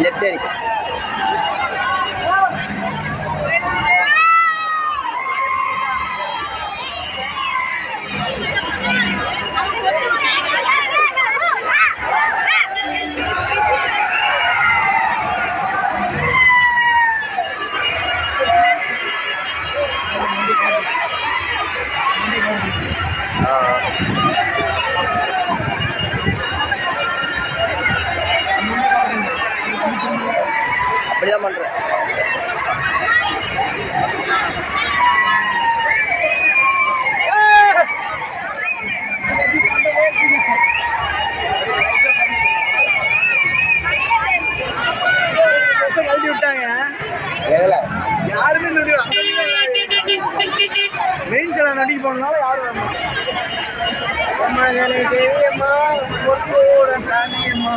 Left அடி அப்படிதான் பண்றேன். கழட்டி விட்டாங்க யாருமே மெயின் சில நடிக்க போனால யாரும் தெரியுமா